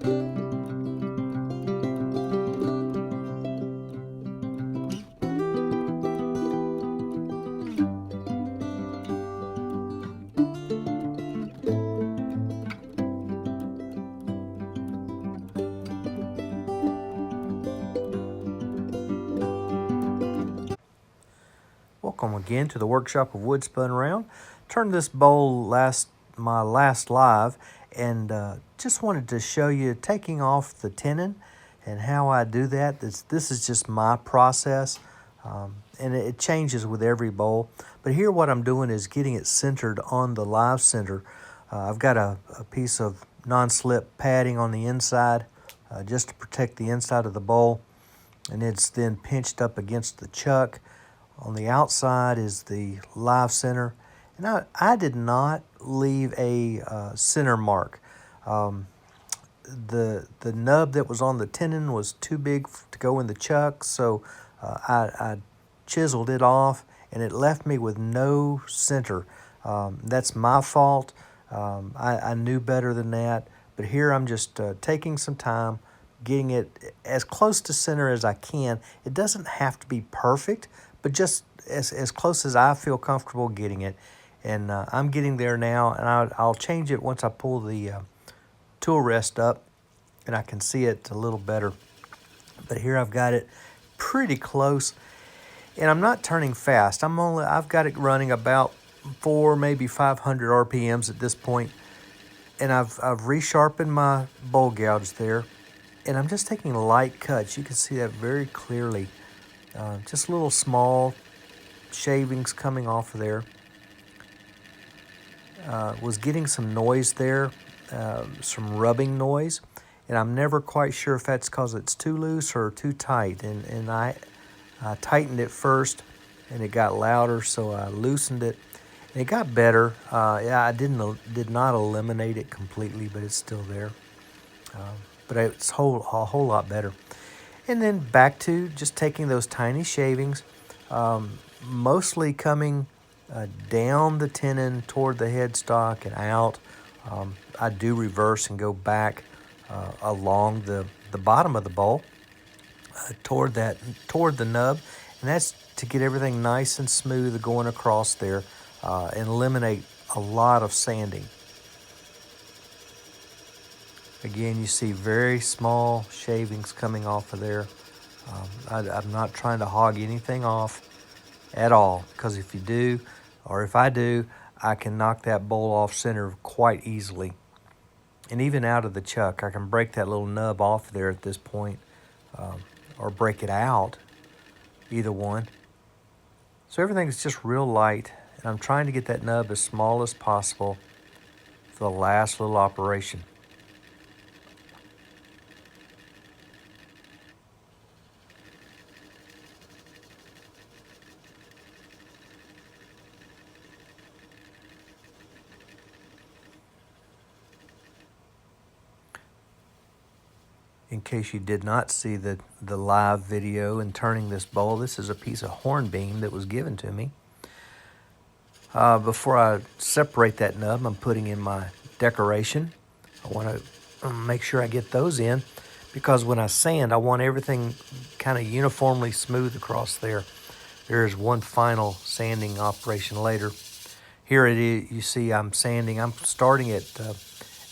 Welcome again to the workshop of Wood Spun Round. Turned this bowl my last live, and just wanted to show you taking off the tenon and how I do that. This is just my process, and it changes with every bowl. But here what I'm doing is getting it centered on the live center. I've got a piece of non-slip padding on the inside just to protect the inside of the bowl, and it's then pinched up against the chuck. On the outside is the live center. And I did not leave a center mark. The nub that was on the tenon was too big to go in the chuck, so I chiseled it off, and it left me with no center. That's my fault. I knew better than that. But here I'm just taking some time, getting it as close to center as I can. It doesn't have to be perfect, but just as close as I feel comfortable getting it. And I'm getting there now, and I'll change it once I pull the tool rest up and I can see it a little better. But here I've got it pretty close, and I'm not turning fast. I've got it running about 4, maybe 500 RPMs at this point, and I've resharpened my bowl gouge there, and I'm just taking light cuts. You can see that very clearly. Just little small shavings coming off of there. Was getting some noise there, some rubbing noise, and I'm never quite sure if that's because it's too loose or too tight. And I tightened it first, and it got louder, so I loosened it, and it got better. Yeah, I did not eliminate it completely, but it's still there. But it's a whole lot better. And then back to just taking those tiny shavings, mostly coming down the tenon toward the headstock and out. I do reverse and go back along the bottom of the bowl toward the nub, and that's to get everything nice and smooth going across there and eliminate a lot of sanding. Again, you see very small shavings coming off of there. I'm not trying to hog anything off at all, because if you do, or if I do, I can knock that bowl off center quite easily. And even out of the chuck, I can break that little nub off there at this point, or break it out, either one. So everything's just real light, and I'm trying to get that nub as small as possible for the last little operation. In case you did not see the live video in turning this bowl, this is a piece of hornbeam that was given to me. Before I separate that nub, I'm putting in my decoration. I want to make sure I get those in, because when I sand, I want everything kind of uniformly smooth across there. There's one final sanding operation later. Here it is. You see I'm sanding. I'm starting at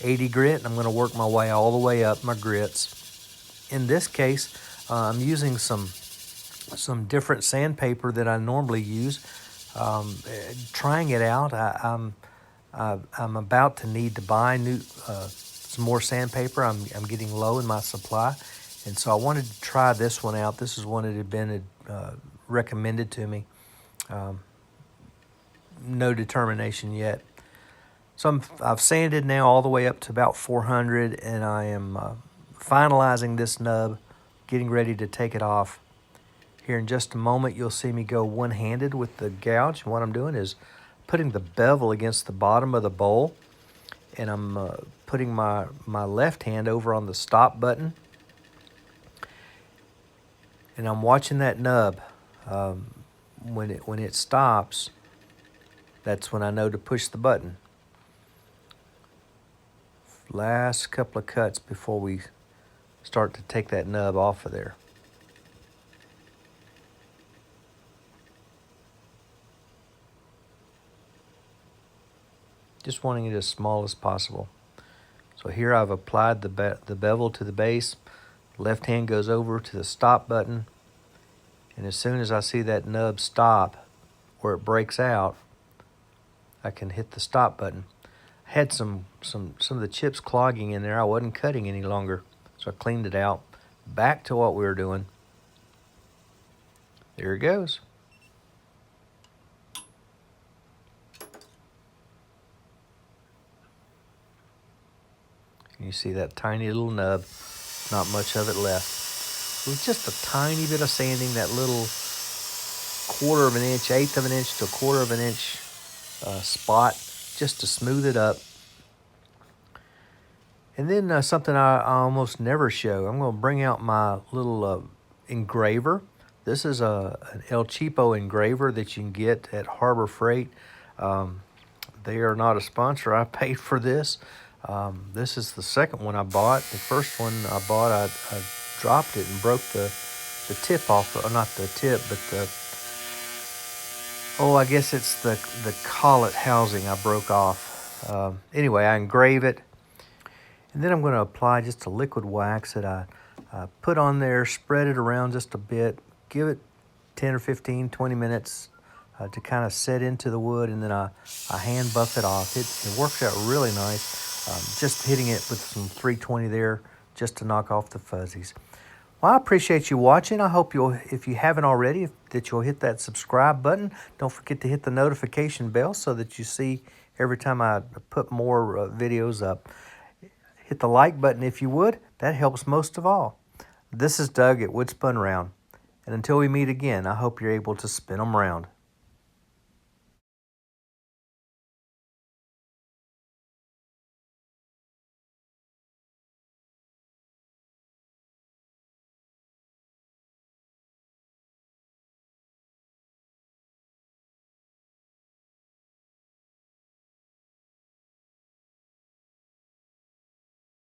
80 grit, and I'm going to work my way all the way up my grits. In this case, I'm using some different sandpaper that I normally use. Trying it out, I'm about to need to buy some more sandpaper. I'm getting low in my supply, and so I wanted to try this one out. This is one that had been recommended to me. No determination yet. So I've sanded now all the way up to about 400, and I am finalizing this nub, getting ready to take it off. Here in just a moment, you'll see me go one-handed with the gouge. And what I'm doing is putting the bevel against the bottom of the bowl, and I'm putting my left hand over on the stop button, and I'm watching that nub. When it stops, that's when I know to push the button. last couple of cuts before we start to take that nub off of there. Just wanting it as small as possible. So here I've applied the bevel to the base. Left hand goes over to the stop button, and as soon as I see that nub stop where it breaks out, I can hit the stop button. I had some of the chips clogging in there. I wasn't cutting any longer, so I cleaned it out. Back to what we were doing. There it goes. You see that tiny little nub, not much of it left. It was just a tiny bit of sanding, that little 1/4 of an inch, 1/8 of an inch to 1/4 of an inch spot, just to smooth it up. And then something I almost never show, I'm going to bring out my little engraver. This is an El Cheapo engraver that you can get at Harbor Freight. They are not a sponsor. I paid for this. This is the second one I bought. The first one I bought, I dropped it and broke the tip off. Not the tip, but I guess it's the collet housing I broke off. Anyway, I engrave it. And then I'm going to apply just a liquid wax that I put on there, spread it around just a bit, give it 10 or 15, 20 minutes to kind of set into the wood, and then I hand buff it off. It works out really nice. Just hitting it with some 320 there just to knock off the fuzzies. Well, I appreciate you watching. I hope if you haven't already, that you'll hit that subscribe button. Don't forget to hit the notification bell so that you see every time I put more videos up. Hit the like button if you would. That helps most of all. This is Doug at Wood Spun Round. And until we meet again, I hope you're able to spin them round.